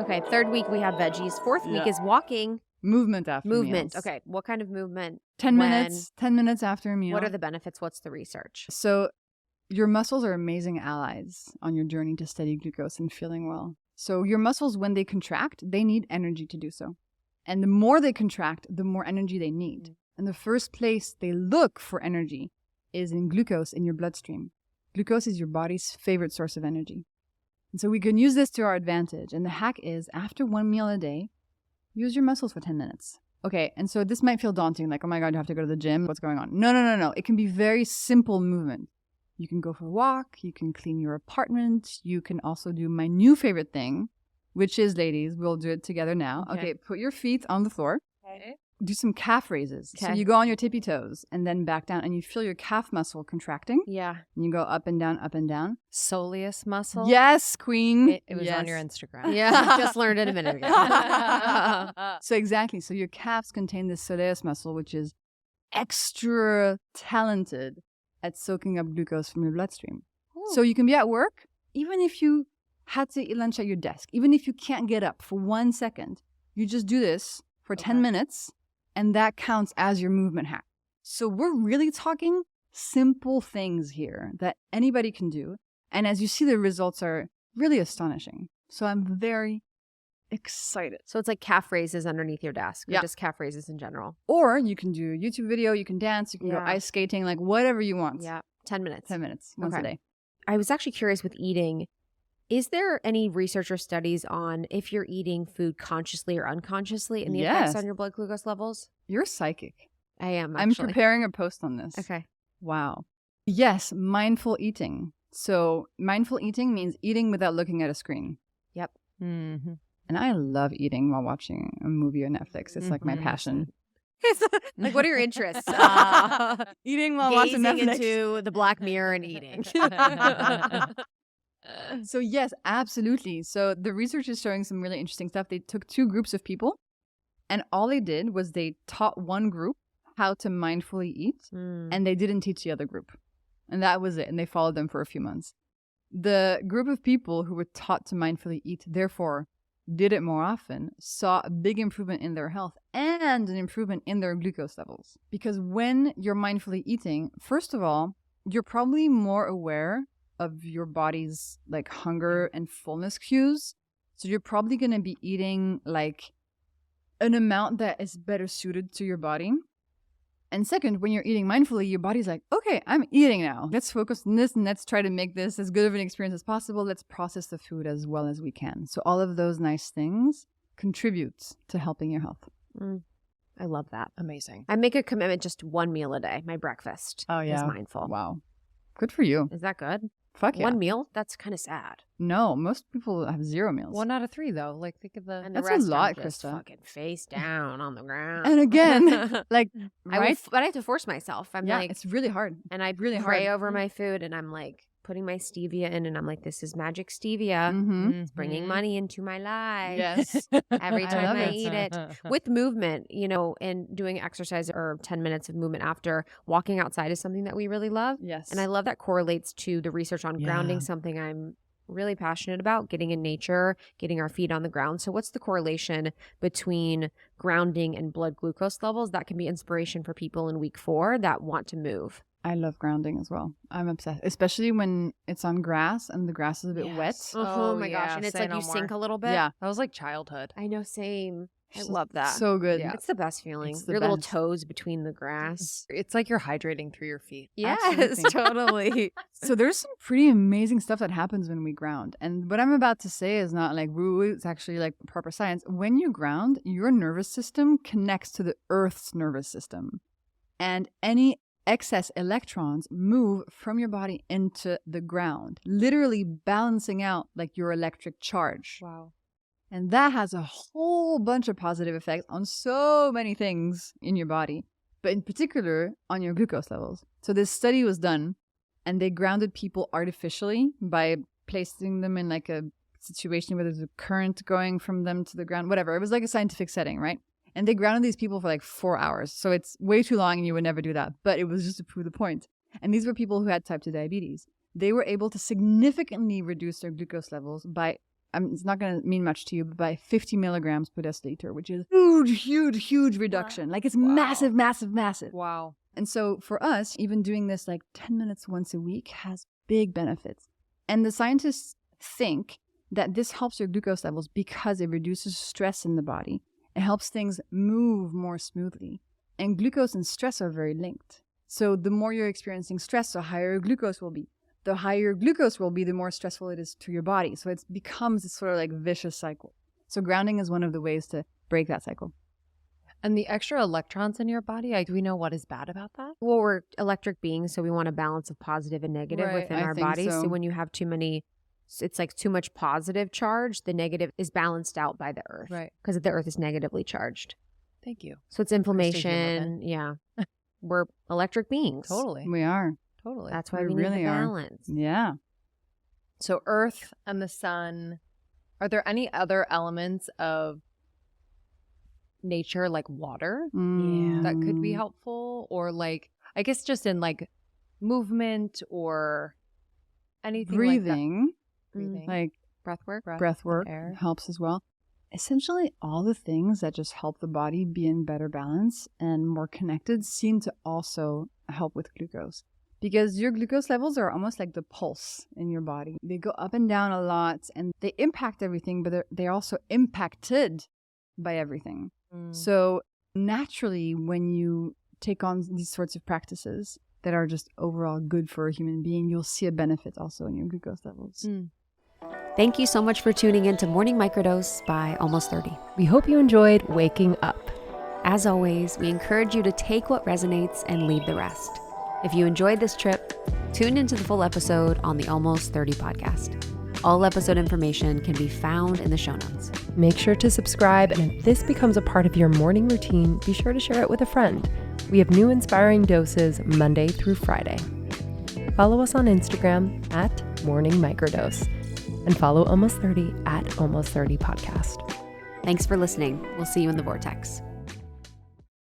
Okay, 3rd week we have veggies. 4th week is walking. Movement after Movement. meals. Okay, what kind of movement? 10 minutes. 10 minutes after a meal. What are the benefits? What's the research? So your muscles are amazing allies on your journey to steady glucose and feeling well. So your muscles, when they contract, they need energy to do so. And the more they contract, the more energy they need. And the first place they look for energy is in glucose in your bloodstream. Glucose is your body's favorite source of energy. And so we can use this to our advantage. And the hack is, after 1 meal a day, use your muscles for 10 minutes. Okay, and so this might feel daunting, like, oh my God, you have to go to the gym. What's going on? No. It can be very simple movement. You can go for a walk. You can clean your apartment. You can also do my new favorite thing, which is, ladies, we'll do it together now. Okay, put your feet on the floor. Okay. Do some calf raises. Okay. So you go on your tippy toes and then back down, and you feel your calf muscle contracting. Yeah. And you go up and down, up and down. Soleus muscle. Yes, queen. It was on your Instagram. Yeah, just learned it a minute ago. So exactly. So your calves contain this soleus muscle, which is extra talented at soaking up glucose from your bloodstream. Ooh. So you can be at work, even if you had to eat lunch at your desk, even if you can't get up for 1 second, you just do this for 10 minutes. And that counts as your movement hack. So we're really talking simple things here that anybody can do. And as you see, the results are really astonishing. So I'm very excited. So it's like calf raises underneath your desk, or just calf raises in general. Or you can do a YouTube video, you can dance, you can go ice skating, like whatever you want. Yeah, 10 minutes. 10 minutes, once a day. I was actually curious with eating. Is there any research or studies on if you're eating food consciously or unconsciously and the effects on your blood glucose levels? You're psychic. I am, actually. I'm preparing a post on this. Okay. Wow. Yes, mindful eating. So mindful eating means eating without looking at a screen. Yep. Mm-hmm. And I love eating while watching a movie on Netflix. It's like my passion. Like, what are your interests? Eating while watching Netflix. Gazing into the Black Mirror and eating. So yes, absolutely. So the research is showing some really interesting stuff. They took 2 groups of people, and all they did was they taught one group how to mindfully eat, and they didn't teach the other group. And that was it. And they followed them for a few months. The group of people who were taught to mindfully eat, therefore did it more often, saw a big improvement in their health and an improvement in their glucose levels. Because when you're mindfully eating, first of all, you're probably more aware of your body's like hunger and fullness cues. So you're probably going to be eating like an amount that is better suited to your body. And second, when you're eating mindfully, your body's like, okay, I'm eating now. Let's focus on this and let's try to make this as good of an experience as possible. Let's process the food as well as we can. So all of those nice things contribute to helping your health. I love that. Amazing. I make a commitment just 1 meal a day. My breakfast is mindful. Wow. Good for you. Is that good? Fuck yeah. 1 meal? That's kind of sad. No, most people have 0 meals. 1 out of 3, though. Like, think of the... And the That's rest a lot, are just Krista. fucking face down on the ground. And again, like, right? But I have to force myself. I'm like... it's really hard. And I really pray over my food, and I'm like putting my stevia in, and I'm like, this is magic stevia. It's bringing money into my life. Yes. Every time I eat it. With movement, you know, and doing exercise or 10 minutes of movement after walking outside is something that we really love. Yes. And I love that correlates to the research on grounding, something I'm really passionate about, getting in nature, getting our feet on the ground. So what's the correlation between grounding and blood glucose levels? That can be inspiration for people in week 4 that want to move. I love grounding as well. I'm obsessed, especially when it's on grass and the grass is a bit wet. Oh my gosh. And it's like you sink a little bit. Yeah. That was like childhood. I know, same. I love that. So good. Yeah. It's the best feeling. It's the Your little best. toes between the grass. It's like you're hydrating through your feet. Yes, Absolutely. totally. So there's some pretty amazing stuff that happens when we ground. And what I'm about to say is not like woo, it's actually like proper science. When you ground, your nervous system connects to the Earth's nervous system. And any excess electrons move from your body into the ground, literally balancing out like your electric charge. Wow. And that has a whole bunch of positive effects on so many things in your body, but in particular on your glucose levels. So this study was done, and they grounded people artificially by placing them in like a situation where there's a current going from them to the ground, whatever. It was like a scientific setting, right? And they grounded these people for like 4 hours. So it's way too long and you would never do that. But it was just to prove the point. And these were people who had type 2 diabetes. They were able to significantly reduce their glucose levels by it's not going to mean much to you, but by 50 milligrams per deciliter, which is huge reduction. Like it's massive. Wow. And so for us, even doing this like 10 minutes once a week has big benefits. And the scientists think that this helps your glucose levels because it reduces stress in the body. It helps things move more smoothly. And glucose and stress are very linked. So the more you're experiencing stress, the higher your glucose will be. The higher your glucose will be, the more stressful it is to your body. So it becomes this sort of like vicious cycle. So grounding is one of the ways to break that cycle. And the extra electrons in your body, do we know what is bad about that? Well, we're electric beings, so we want a balance of positive and negative Right, within I our think bodies. so. So when you have too many, it's like too much positive charge, the negative is balanced out by the earth. Right. Because the earth is negatively charged. Thank you. So it's inflammation. Yeah. We're electric beings. Totally. We are. Totally. That's why We we need really the are. balance. Yeah. So Earth and the sun, are there any other elements of nature like water that could be helpful? Or like, I guess just in like movement or anything Breathing, like that? Breathing. Like breath work. breath work air. helps as well. Essentially, all the things that just help the body be in better balance and more connected seem to also help with glucose. Because your glucose levels are almost like the pulse in your body. They go up and down a lot and they impact everything, but they're also impacted by everything. So naturally, when you take on these sorts of practices that are just overall good for a human being, you'll see a benefit also in your glucose levels. Thank you so much for tuning in to Morning Microdose by Almost 30. We hope you enjoyed waking up. As always, we encourage you to take what resonates and leave the rest. If you enjoyed this trip, tune into the full episode on the Almost 30 podcast. All episode information can be found in the show notes. Make sure to subscribe, and if this becomes a part of your morning routine, be sure to share it with a friend. We have new inspiring doses Monday through Friday. Follow us on Instagram at Morning Microdose, and follow Almost 30 at Almost 30 Podcast. Thanks for listening. We'll see you in the vortex.